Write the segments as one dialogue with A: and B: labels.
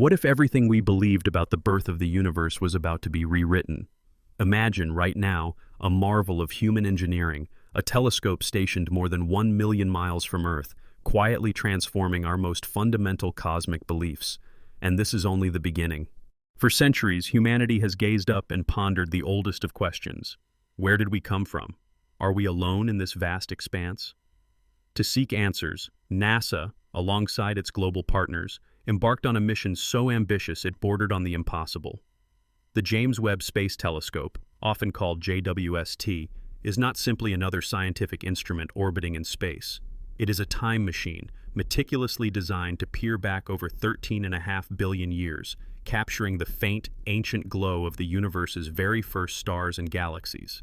A: What if everything we believed about the birth of the universe was about to be rewritten? Imagine, right now, a marvel of human engineering, a telescope stationed more than 1 million miles from Earth, quietly transforming our most fundamental cosmic beliefs. And this is only the beginning. For centuries, humanity has gazed up and pondered the oldest of questions. Where did we come from? Are we alone in this vast expanse? To seek answers, NASA, alongside its global partners, embarked on a mission so ambitious it bordered on the impossible. The James Webb Space Telescope, often called JWST, is not simply another scientific instrument orbiting in space. It is a time machine, meticulously designed to peer back over 13.5 billion years, capturing the faint, ancient glow of the universe's very first stars and galaxies.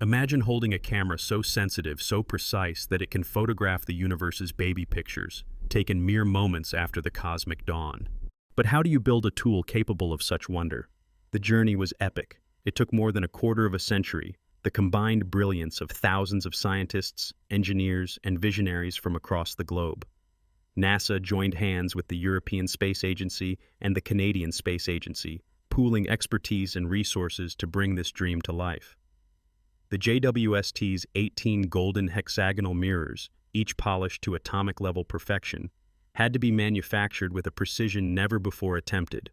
A: Imagine holding a camera so sensitive, so precise, that it can photograph the universe's baby pictures, taken mere moments after the cosmic dawn. But how do you build a tool capable of such wonder? The journey was epic. It took more than a quarter of a century, the combined brilliance of thousands of scientists, engineers, and visionaries from across the globe. NASA joined hands with the European Space Agency and the Canadian Space Agency, pooling expertise and resources to bring this dream to life. The JWST's 18 golden hexagonal mirrors, each polished to atomic-level perfection, had to be manufactured with a precision never before attempted.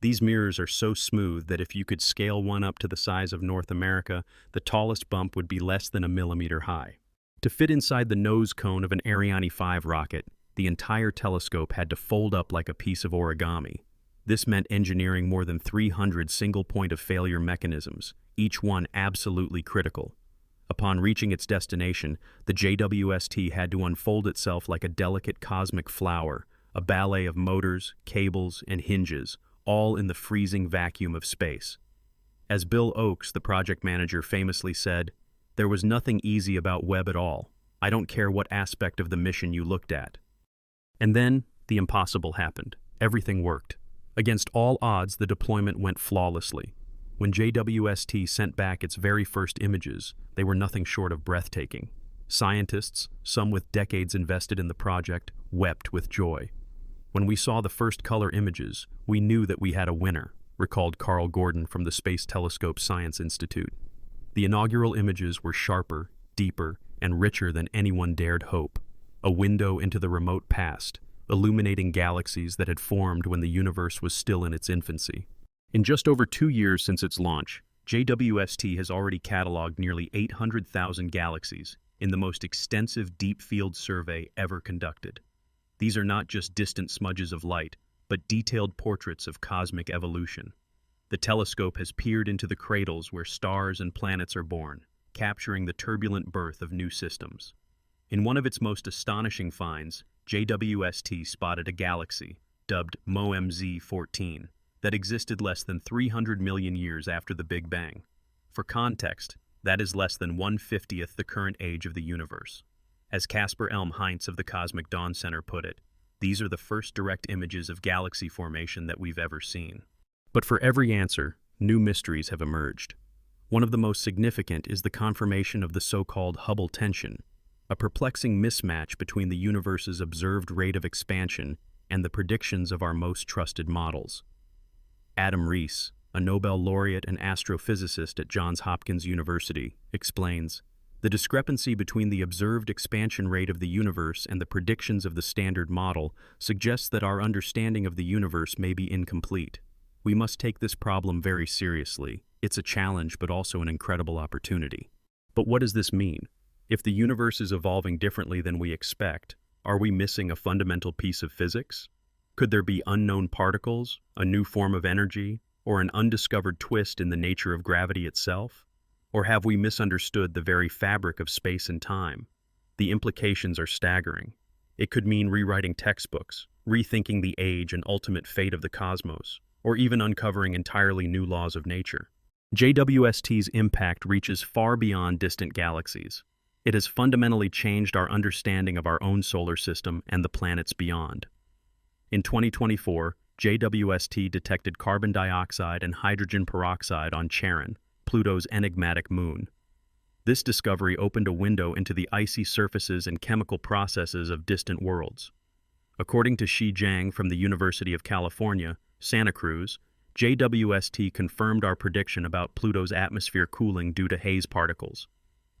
A: These mirrors are so smooth that if you could scale one up to the size of North America, the tallest bump would be less than a millimeter high. To fit inside the nose cone of an Ariane 5 rocket, the entire telescope had to fold up like a piece of origami. This meant engineering more than 300 single point-of-failure mechanisms, each one absolutely critical. Upon reaching its destination, the JWST had to unfold itself like a delicate cosmic flower, a ballet of motors, cables, and hinges, all in the freezing vacuum of space. As Bill Oakes, the project manager, famously said, "There was nothing easy about Webb at all. I don't care what aspect of the mission you looked at." And then, the impossible happened. Everything worked. Against all odds, the deployment went flawlessly. When JWST sent back its very first images, they were nothing short of breathtaking. Scientists, some with decades invested in the project, wept with joy. "When we saw the first color images, we knew that we had a winner," recalled Carl Gordon from the Space Telescope Science Institute. The inaugural images were sharper, deeper, and richer than anyone dared hope. A window into the remote past, illuminating galaxies that had formed when the universe was still in its infancy. In just over 2 years since its launch, JWST has already cataloged nearly 800,000 galaxies in the most extensive deep-field survey ever conducted. These are not just distant smudges of light, but detailed portraits of cosmic evolution. The telescope has peered into the cradles where stars and planets are born, capturing the turbulent birth of new systems. In one of its most astonishing finds, JWST spotted a galaxy, dubbed MOMZ-14, that existed less than 300 million years after the Big Bang. For context, that is less than 1/50th the current age of the universe. As Caspar Elm Heinz of the Cosmic Dawn Center put it, these are the first direct images of galaxy formation that we've ever seen. But for every answer, new mysteries have emerged. One of the most significant is the confirmation of the so-called Hubble tension, a perplexing mismatch between the universe's observed rate of expansion and the predictions of our most trusted models. Adam Rees, a Nobel laureate and astrophysicist at Johns Hopkins University, explains, "The discrepancy between the observed expansion rate of the universe and the predictions of the standard model suggests that our understanding of the universe may be incomplete. We must take this problem very seriously. It's a challenge, but also an incredible opportunity." But what does this mean? If the universe is evolving differently than we expect, are we missing a fundamental piece of physics? Could there be unknown particles, a new form of energy, or an undiscovered twist in the nature of gravity itself? Or have we misunderstood the very fabric of space and time? The implications are staggering. It could mean rewriting textbooks, rethinking the age and ultimate fate of the cosmos, or even uncovering entirely new laws of nature. JWST's impact reaches far beyond distant galaxies. It has fundamentally changed our understanding of our own solar system and the planets beyond. In 2024, JWST detected carbon dioxide and hydrogen peroxide on Charon, Pluto's enigmatic moon. This discovery opened a window into the icy surfaces and chemical processes of distant worlds. According to Shi Jiang from the University of California, Santa Cruz, JWST confirmed our prediction about Pluto's atmosphere cooling due to haze particles.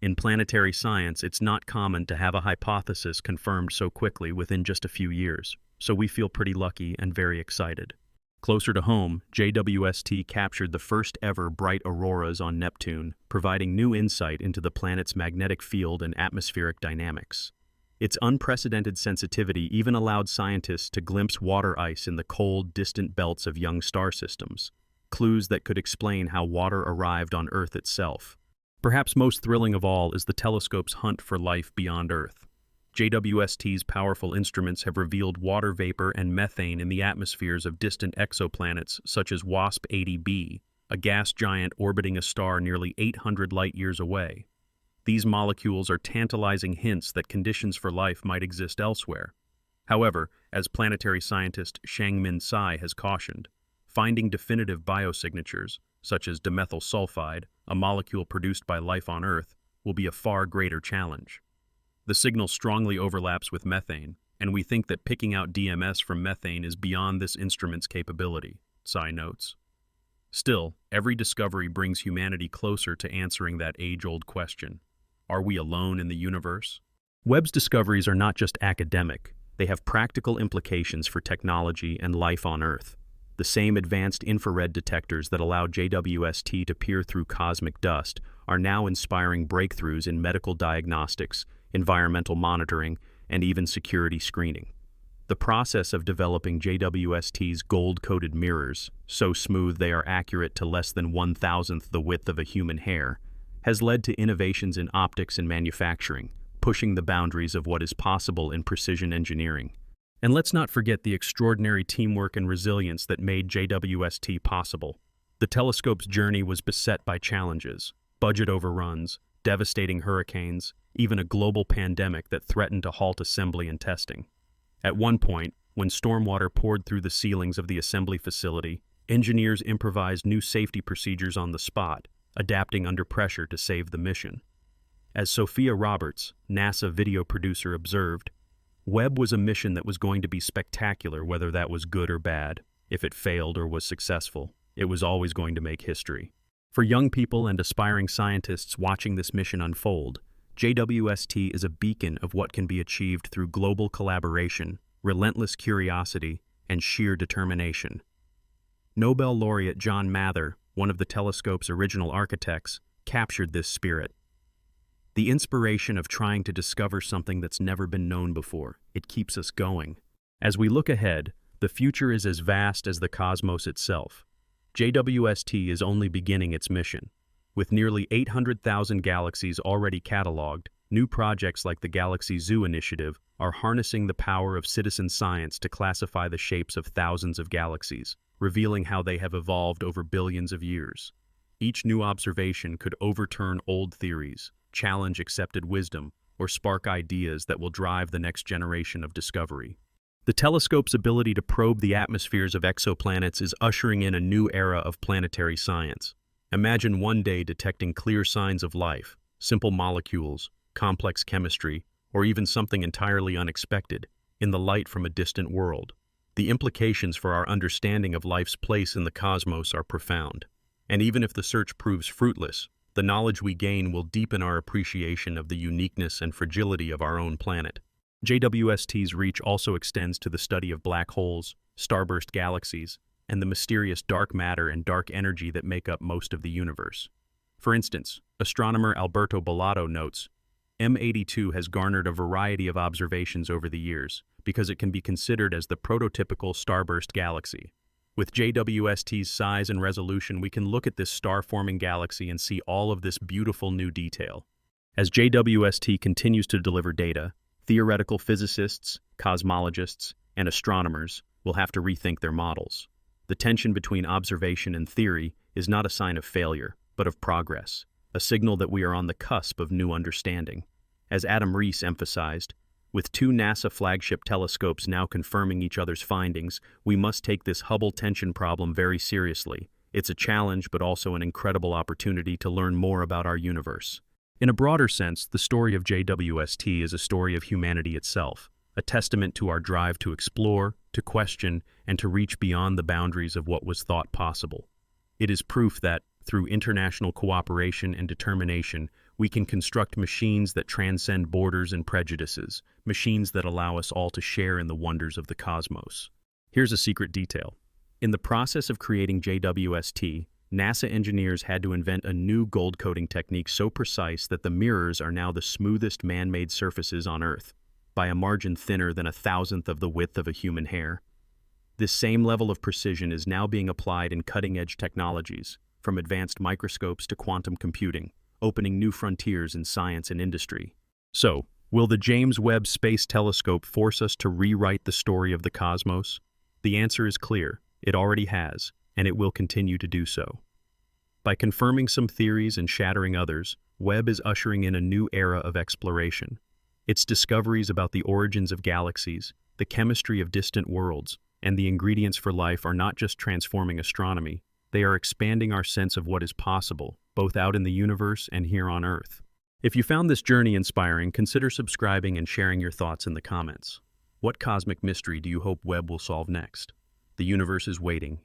A: In planetary science, it's not common to have a hypothesis confirmed so quickly within just a few years, so we feel pretty lucky and very excited. Closer to home, JWST captured the first ever bright auroras on Neptune, providing new insight into the planet's magnetic field and atmospheric dynamics. Its unprecedented sensitivity even allowed scientists to glimpse water ice in the cold, distant belts of young star systems, clues that could explain how water arrived on Earth itself. Perhaps most thrilling of all is the telescope's hunt for life beyond Earth. JWST's powerful instruments have revealed water vapor and methane in the atmospheres of distant exoplanets such as WSP-80b, a gas giant orbiting a star nearly 800 light-years away. These molecules are tantalizing hints that conditions for life might exist elsewhere. However, as planetary scientist Shangmin Tsai has cautioned, finding definitive biosignatures, such as dimethyl sulfide, a molecule produced by life on Earth, will be a far greater challenge. The signal strongly overlaps with methane, and we think that picking out DMS from methane is beyond this instrument's capability, Tsai notes. Still, every discovery brings humanity closer to answering that age-old question. Are we alone in the universe? Webb's discoveries are not just academic, they have practical implications for technology and life on Earth. The same advanced infrared detectors that allowed JWST to peer through cosmic dust are now inspiring breakthroughs in medical diagnostics, environmental monitoring, and even security screening. The process of developing JWST's gold-coated mirrors, so smooth they are accurate to less than 1,000th the width of a human hair, has led to innovations in optics and manufacturing, pushing the boundaries of what is possible in precision engineering. And let's not forget the extraordinary teamwork and resilience that made JWST possible. The telescope's journey was beset by challenges, budget overruns, devastating hurricanes, even a global pandemic that threatened to halt assembly and testing. At one point, when stormwater poured through the ceilings of the assembly facility, engineers improvised new safety procedures on the spot, adapting under pressure to save the mission. As Sophia Roberts, NASA video producer, observed, Webb was a mission that was going to be spectacular whether that was good or bad. If it failed or was successful, it was always going to make history. For young people and aspiring scientists watching this mission unfold, JWST is a beacon of what can be achieved through global collaboration, relentless curiosity, and sheer determination. Nobel laureate John Mather, one of the telescope's original architects, captured this spirit. The inspiration of trying to discover something that's never been known before. It keeps us going. As we look ahead, the future is as vast as the cosmos itself. JWST is only beginning its mission. With nearly 800,000 galaxies already cataloged, new projects like the Galaxy Zoo initiative are harnessing the power of citizen science to classify the shapes of thousands of galaxies, revealing how they have evolved over billions of years. Each new observation could overturn old theories, challenge accepted wisdom, or spark ideas that will drive the next generation of discovery. The telescope's ability to probe the atmospheres of exoplanets is ushering in a new era of planetary science. Imagine one day detecting clear signs of life, simple molecules, complex chemistry, or even something entirely unexpected, in the light from a distant world. The implications for our understanding of life's place in the cosmos are profound. And even if the search proves fruitless, the knowledge we gain will deepen our appreciation of the uniqueness and fragility of our own planet. JWST's reach also extends to the study of black holes, starburst galaxies, and the mysterious dark matter and dark energy that make up most of the universe. For instance, astronomer Alberto Bellato notes, M82 has garnered a variety of observations over the years because it can be considered as the prototypical starburst galaxy. With JWST's size and resolution, we can look at this star-forming galaxy and see all of this beautiful new detail. As JWST continues to deliver data, theoretical physicists, cosmologists, and astronomers will have to rethink their models. The tension between observation and theory is not a sign of failure, but of progress, a signal that we are on the cusp of new understanding. As Adam Rees emphasized, with two NASA flagship telescopes now confirming each other's findings, we must take this Hubble tension problem very seriously. It's a challenge, but also an incredible opportunity to learn more about our universe. In a broader sense, the story of JWST is a story of humanity itself. a testament to our drive to explore, to question, and to reach beyond the boundaries of what was thought possible. It is proof that, through international cooperation and determination, we can construct machines that transcend borders and prejudices, machines that allow us all to share in the wonders of the cosmos. Here's a secret detail. In the process of creating JWST, NASA engineers had to invent a new gold coating technique so precise that the mirrors are now the smoothest man-made surfaces on Earth, by a margin thinner than 1,000th of the width of a human hair. This same level of precision is now being applied in cutting-edge technologies, from advanced microscopes to quantum computing, opening new frontiers in science and industry. So, will the James Webb Space Telescope force us to rewrite the story of the cosmos? The answer is clear. It already has, and it will continue to do so. By confirming some theories and shattering others, Webb is ushering in a new era of exploration. Its discoveries about the origins of galaxies, the chemistry of distant worlds, and the ingredients for life are not just transforming astronomy, they are expanding our sense of what is possible, both out in the universe and here on Earth. If you found this journey inspiring, consider subscribing and sharing your thoughts in the comments. What cosmic mystery do you hope Webb will solve next? The universe is waiting,